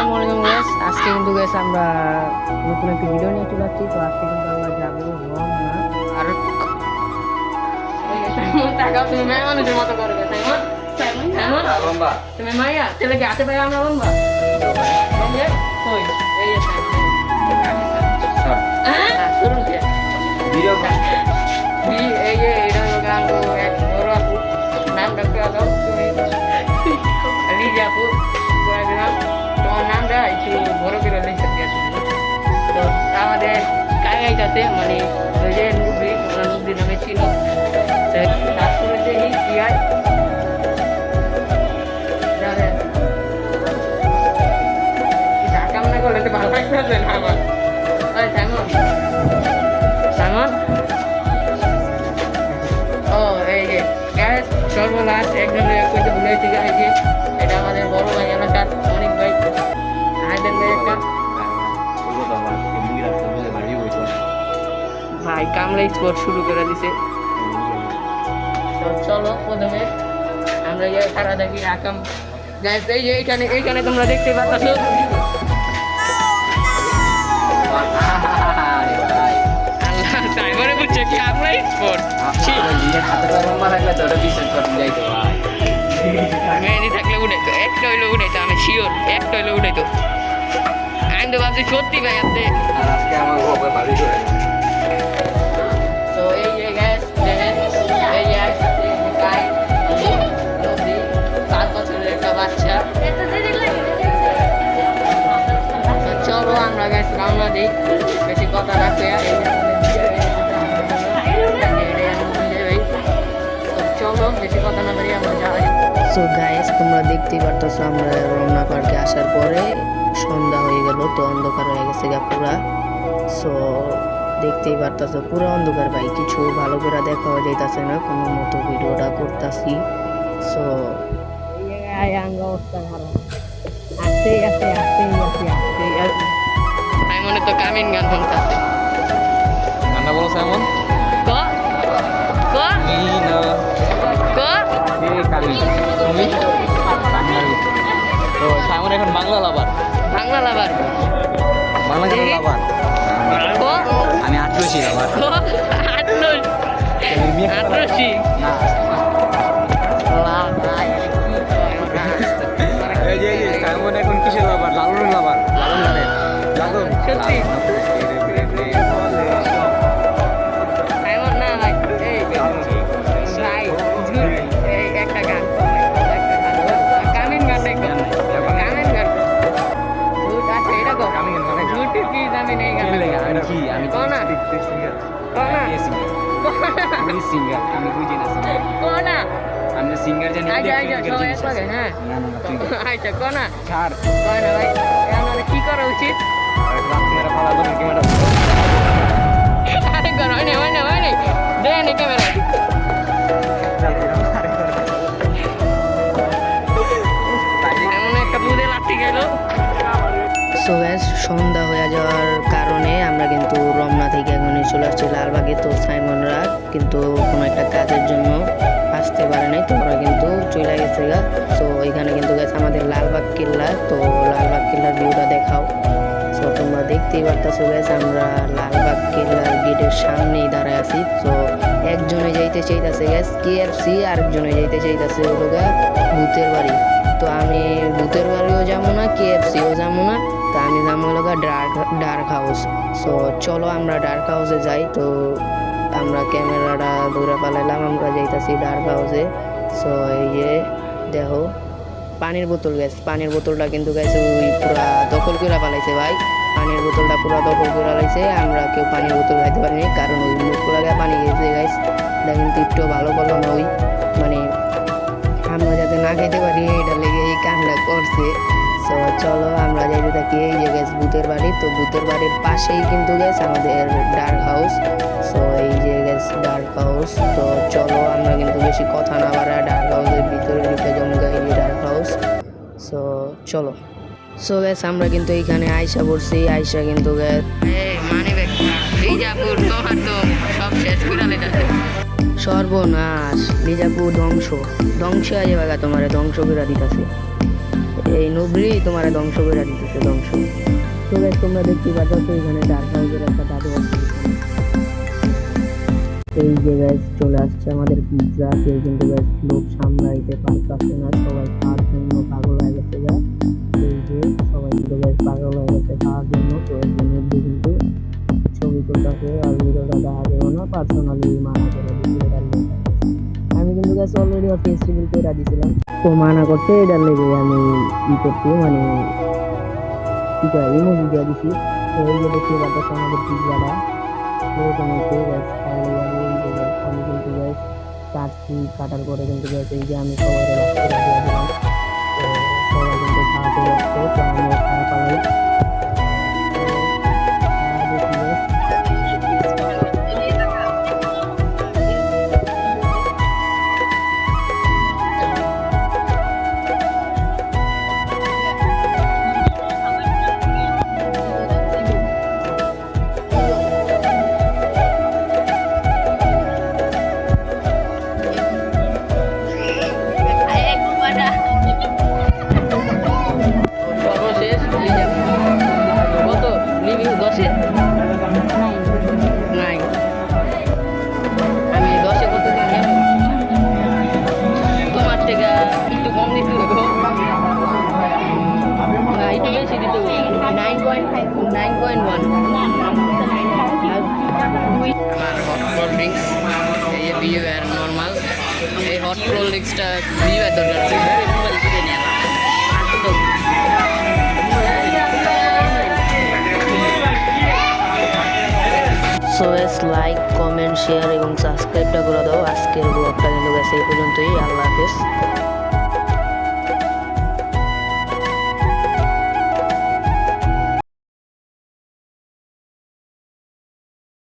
আসসালামু আলাইকুম গাইস, আজকে কিন্তু গাইস আমরা নতুন একটা ভিডিও নিয়ে চলে আসছি। তো আজকে কিন্তু আমরা যাবো রমনা। আর টাকাও তুমি মেয়ে মানুষের মতো করবে তাই না? লম্বা তুমি মাইয়া ছেলেকে হাতে পাই আমরা লম্বা কই এই যে শুরু কে ভিডিও এই যে এটা গান এক বড় আপু নাম ডাকতে দাও তুমি লিজা আপু তোমার নামটা একটু বড় করে লিখে দিয়েছি। তো আমাদের কায়গাইটাতে মানে ওই যে নুবি ওনার নুবি নামে ছিল তারপরে যে এই ক্রিয়ায় জানেন ঢাকা মনে করলে তো ভালো লাগতেছে না আমার ওই সামন ও এই যে গ্যাস সর্বনাশ একজনের কইতে ভুলেছি এই যে এটা আমাদের বড় ভাই এলাকার অনেক ভাই আইডেন ভাই একটা ভাই কামড়া স্পোর্ট শুরু করে দিছে। তো চলো প্রথমে আমরা যে সারা দেখি আকাম গাইস এই যে এইখানে তোমরা দেখতে পাচ্ছ আল্লাহ সাইবারে বুঝছে কি আমরা স্পোর্ট মেহেদি থাকলে উঠাইতো একটা হইলো উঠাইতো আমি শিওর একটা হইলো উঠাইতো আমি তো ভাবছি সত্যি ভাই আপনি। তো এই যে গ্যাস দেখেন এই যে একসাথে গাই নদী 7 বছরের একটা বাচ্চা। তো চলো আমরা গ্যাস রওনা দিই বেশি কথা রাখবে চলো বেশি কথা না বাড়ি আমরা যাই। সো গাইস, তোমরা দেখতেই পারতেছো আমরা রমনা পার্কে আসার পরে সন্ধ্যা হয়ে গেল, তো অন্ধকার হয়ে গেছে গা পুরা। সো দেখতেই পারতেছো পুরো অন্ধকার ভাই, কিছু ভালো করে দেখাও যাইতাছে না, কোনো মতো ভিডিওটা করতেছি। সো এই জায়গায় আঙ্গ অবস্থা খারাপ, আস্তে আস্তে আস্তে আস্তে আস্তে আমি মনে তো কামিন গান শুনতেছে গানটা বলো সাইমন ক ক ক তুমি তো সাইমন এখন বাংলা লাভার বাংলা লাভার বাংলা গান লাভার ক আমি আটরশি লাভার ক আটরশি না এই যে সাইমন এখন কিসের লাভার লালন লাভার লালন গানের লালন সত্যি এমন না ভাই এই রাই এই একটা গান কামিন গান দেখো কামিন গান ঝুট আছে এটা কো ঝুট কি জানি নেই গান আমি কি আমি কোনা কোনা আমি সিঙ্গার আমি বুঝি না সিঙ্গার কোনা আমি সিঙ্গার জানি আচ্ছা আচ্ছা সবাই একসাথে হ্যাঁ না না তুই আচ্ছা কোনা ছাড় কোনা ভাই আমাদের কি করা উচিত রাত মেরা ফালা দোন ক্যামেরা আরে কোনা হয় না দেন ক্যামেরা এমন একটা বুদে লাঠি গেল। সো গ্যাস, সন্ধ্যা হয়ে যাওয়ার কারণে আমরা কিন্তু রমনা থেকে এখনই চলে আসছি লালবাগে। তো সাইমনরা কিন্তু কোনো একটা কাজের জন্য আসতে পারে নাই, তো ওরা কিন্তু চলে গেছে গা। তো এখানে কিন্তু গেছে আমাদের লালবাগ কেল্লা, তো লালবাগ কেল্লার ভিউটা দেখাও। সো তোমরা দেখতেই পারতেছো গ্যাস, আমরা লালবাগ কেল্লার গেটের সামনেই দাঁড়ায় আছি। তো একজনে যাইতে চাইতেছে গ্যাস KFC, আরেকজনে যাইতে চাইতেছে হলো গা ভূতের বাড়ি। তো আমি ভূতের বাড়িও যাবো না, KFCও যাবো না, তো আমি যাবো হলো গা ডার্ক হাউস। সো চলো আমরা ডার্ক হাউসে যাই। তো আমরা ক্যামেরাটা ধরে পালাইলাম, আমরা যাইতাছি ডার্ক হাউসে। সো এই যে দেখো পানির বোতল গ্যাস, পানির বোতলটা কিন্তু গেছে ওই পুরা দখল করে পালাইছে ভাই, পানির বোতলটা পুরা দখল করে লাইছে। আমরা কেউ পানির বোতল খাইতে পারিনি, কারণ ওই মুখ লাগায় পানি গেছে গাইস। এটা কিন্তু একটু ভালো করলো না, ওই মানে আমরা যাতে না খেতে পারি এটা লেগে এই কামটা করছে। সো চলো আমরা যাইতে থাকি এই যে গ্যাস ভূতের বাড়ি। তো ভূতের বাড়ির পাশেই কিন্তু গ্যাস আমাদের ডার্ক হাউস। সো এই যে গ্যাস ডার্ক হাউস। তো চলো আমরা কিন্তু বেশি কথা না বাড়ায় ডার্ক হাউসের ভিতরে ঢুকে জমগা এই ডার্ক হাউস। সো চলো। সো গ্যাস আমরা কিন্তু এইখানে আয়সা পড়ছি, আয়সা কিন্তু গ্যাস মানে বিজাপুর তোমার তো সব শেষ করে লেগেছে সর্বনাশ, বিজাপুর ধ্বংস হয়ে যাবে, তোমার ধ্বংস করে দিতেছে। এই নুবরি তোমার ধ্বংস করে দিতেছে, ধ্বংস। তো গাইস তোমরা দেখতে পাচ্ছ এখানে ডার্ক হাউসের একটা জাদু আছে। এই যে গাইস চলে আসছে আমাদের পিৎজা। কেউ কিন্তু গাইস লোক সামলাইতে পারতেছে না, সবাই খাওয়ার জন্য পাগল হয়ে গেছে। গা এই যে সবাই কিন্তু গাইস পাগল হয়ে গেছে খাওয়ার জন্য। তো এই জন্য কিন্তু ছবি তুলতেছে আর ভিডিওটা দেখা যাবে না, পার্সোনালি মানা করে দিয়েছে। আমি কিন্তু গাইস অলরেডি ওর ফেস রিভিল করে দিয়েছিলাম, তো মানা করতে এটার লেগে আমি ই করছি, মানে কি কয় ইমোজি দিয়ে দিছি। তো এই যে দেখতে পাচ্ছ আমাদের পিৎজাটা এরকম হচ্ছে গাইস। আমি কিন্তু গাইস কাটার পরে কিন্তু গাইস এই যে আমি সবাই লাস্ট করে দিয়ে দিলাম। তো সবাই কিন্তু খাওয়াতে ব্যস্ত, তো আমিও খাওয়া পালাই। সর্বশেষ লিজা কত রিভিউ 10-এ 9। আমি 10-এ কত দিন জানো? তোমার থেকে একটু কম দিতে হবে, না একটু বেশি দিতে হবে। 9.1। আমার হট কোল্ড ড্রিঙ্কস এই যে বিও আর নর্মাল, এই হট কোল্ড ড্রিঙ্কসটা বিও এর দরকার আছে। So S like comment share এবং সাবস্ক্রাইবটা করে দাও। আজকের ব্লগটা কিন্তু গেছে এই পর্যন্তই। আল্লাহ হাফেজ।